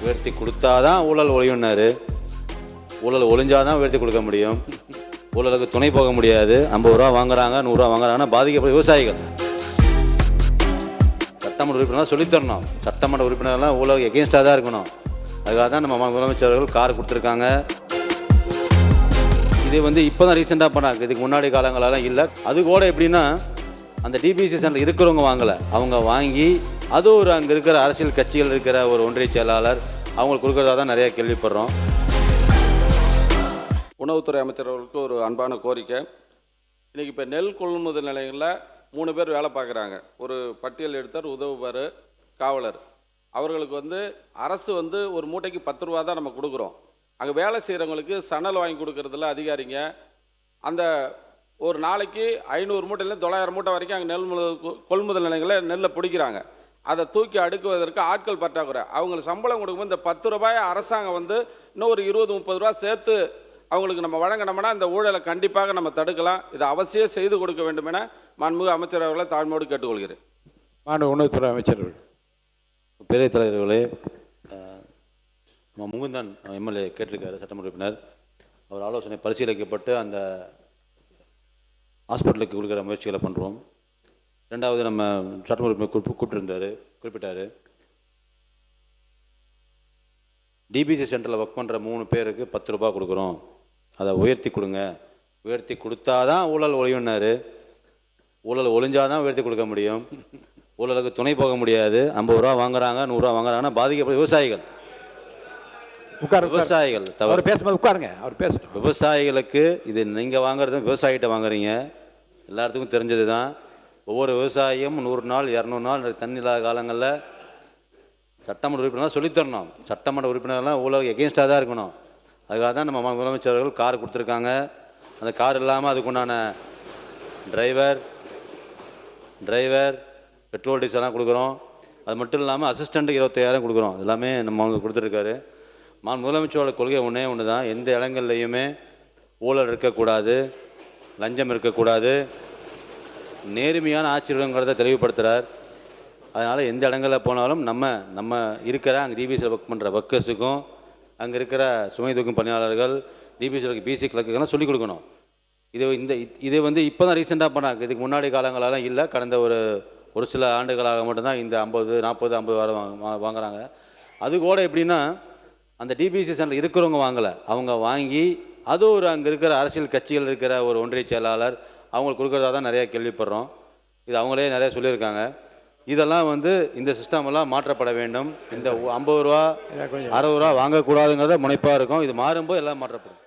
உயர்த்தி கொடுத்தாதான் ஊழல் ஒழியுன்னாரு. ஊழல் ஒழிஞ்சாதான் உயர்த்தி கொடுக்க முடியும். ஊழலுக்கு துணை போக முடியாது. 50 ரூபா வாங்குறாங்க, 100 ரூபா வாங்குறாங்கன்னா பாதிக்கப்படும் விவசாயிகள். சட்டமன்ற உறுப்பினர்லாம் சொல்லித்தரணும். சட்டமன்ற உறுப்பினர்லாம் ஊழலுக்கு எகென்ஸ்டாக தான் இருக்கணும். அதுக்காக தான் நம்ம முதலமைச்சர்கள் கார் கொடுத்துருக்காங்க. இது இப்போ தான் ரீசெண்டாக பண்ணாங்க. இதுக்கு முன்னாடி காலங்களெல்லாம் இல்லை. அது கூட எப்படின்னா அந்த டிபிசி சென்டர் இருக்கிறவங்க வாங்கலை, அவங்க வாங்கி அது ஒரு அங்கே இருக்கிற அரசியல் கட்சிகள் இருக்கிற ஒரு ஒன்றிய செயலாளர் அவங்களுக்கு கொடுக்குறதா தான் நிறையா கேள்விப்படுறோம். உணவுத்துறை அமைச்சர் அவர்களுக்கு ஒரு அன்பான கோரிக்கை. இன்றைக்கி இப்போ நெல் கொள்முதல் நிலையங்களில் 3 பேர் வேலை பார்க்குறாங்க. ஒரு பட்டியல் எடுத்தார், உதவுபார், காவலர். அவர்களுக்கு அரசு ஒரு மூட்டைக்கு 10 ரூபா தான் நம்ம கொடுக்குறோம். அங்கே வேலை செய்கிறவங்களுக்கு சணல் வாங்கி கொடுக்கறதுல அதிகாரிங்க அந்த ஒரு நாளைக்கு 500 மூட்டையில 900 மூட்டை வரைக்கும் அங்கே நெல் கொள்முதல் நிலையங்களில் நெல்லை பிடிக்கிறாங்க. அதை தூக்கி அடுக்குவதற்கு ஆட்கள் பற்றாக்குறை. அவங்களுக்கு சம்பளம் கொடுக்கும்போது இந்த 10 ரூபாயை அரசாங்கம் இன்னும் ஒரு 20-30 ரூபா சேர்த்து அவங்களுக்கு நம்ம வழங்கினோம்னா இந்த ஊழலை கண்டிப்பாக நம்ம தடுக்கலாம். இதை அவசியம் செய்து கொடுக்க வேண்டும் என மாண்புமிகு அமைச்சர் அவர்களை தாழ்மையோடு கேட்டுக்கொள்கிறேன். உணவுத்துறை அமைச்சர்கள், பெரிய தலைவர்களே, நம்ம முகுந்தன் எம்எல்ஏ கேட்டிருக்காரு, சட்டமன்ற உறுப்பினர். அவர் ஆலோசனை பரிசீலிக்கப்பட்டு அந்த ஹாஸ்பிட்டலுக்கு கொடுக்குற முயற்சிகளை பண்ணுறோம். 2வது நம்ம சட்டமன்ற உறுப்பினர் குறிப்பிட்டார், டிபிசி சென்டரில் ஒர்க் பண்ணுற 3 பேருக்கு 10 ரூபா கொடுக்குறோம், அதை உயர்த்தி கொடுங்க. உயர்த்தி கொடுத்தாதான் ஊழல் ஒழியுன்னாரு. ஊழல் ஒழிஞ்சாதான் உயர்த்தி கொடுக்க முடியும். ஊழலுக்கு துணை போக முடியாது. 50 ரூபா வாங்குறாங்க, 100 ரூபா வாங்குறாங்கன்னா பாதிக்கப்படும் விவசாயிகள். விவசாயிகள் அவர் பேசும்போது உட்காருங்க, அவர் பேசட்டும். விவசாயிகளுக்கு இது நீங்கள் வாங்குறது விவசாயிகிட்ட வாங்குறீங்க, எல்லாத்துக்கும் தெரிஞ்சது தான். ஒவ்வொரு விவசாயியும் 100 நாள் 200 நாள் தண்ணி இல்லாத காலங்களில் சட்டமன்ற உறுப்பினர்லாம் சொல்லித்தரணும். சட்டமன்ற உறுப்பினர்லாம் ஊழலுக்கு எகென்ஸ்டாக தான் இருக்கணும். அதுக்காக தான் நம்ம முதலமைச்சர்கள் கார் கொடுத்துருக்காங்க. அந்த கார் இல்லாமல் அதுக்குண்டான டிரைவர் பெட்ரோல் டீசல்லாம் கொடுக்குறோம். அது மட்டும் இல்லாமல் அசிஸ்டண்ட்டுக்கு 25,000 கொடுக்குறோம். எல்லாமே நம்ம கொடுத்துருக்காரு. முதலமைச்சரோட கொள்கை ஒன்று தான், எந்த இடங்கள்லையுமே ஊழல் இருக்கக்கூடாது, லஞ்சம் இருக்கக்கூடாது, நேர்மையான ஆட்சிங்கிறத தெளிவுபடுத்துகிறார். அதனால் எந்த இடங்களில் போனாலும் நம்ம இருக்கிற அங்கே டிபிசியில் ஒர்க் பண்ணுற ஒர்க்கர்ஸுக்கும் அங்கே இருக்கிற சுமை தூக்கும் பணியாளர்கள் டிபிசியில் பிசி கிளர்க்குக்கெல்லாம் சொல்லிக் கொடுக்கணும். இது இப்போ தான் ரீசெண்டாக பண்ணாங்க. இதுக்கு முன்னாடி காலங்களெல்லாம் இல்லை. கடந்த ஒரு சில ஆண்டுகளாக மட்டும்தான் இந்த 50, 40, 50 வாங்குறாங்க. அது கூட எப்படின்னா அந்த டிபிசி சென்டர் இருக்கிறவங்க வாங்கலை, அவங்க வாங்கி அது ஒரு அங்கே இருக்கிற அரசியல் கட்சிகள் இருக்கிற ஒரு ஒன்றிய செயலாளர் அவங்களுக்கு கொடுக்குறதா தான் நிறையா கேள்விப்படுறோம். இது அவங்களே நிறையா சொல்லியிருக்காங்க. இதெல்லாம் இந்த சிஸ்டமெல்லாம் மாற்றப்பட வேண்டும். இந்த 50 ரூபா 60 ரூபா வாங்கக்கூடாதுங்கிறத முனைப்பாக இருக்கும். இது மாறும்போது எல்லாம் மாற்றப்படும்.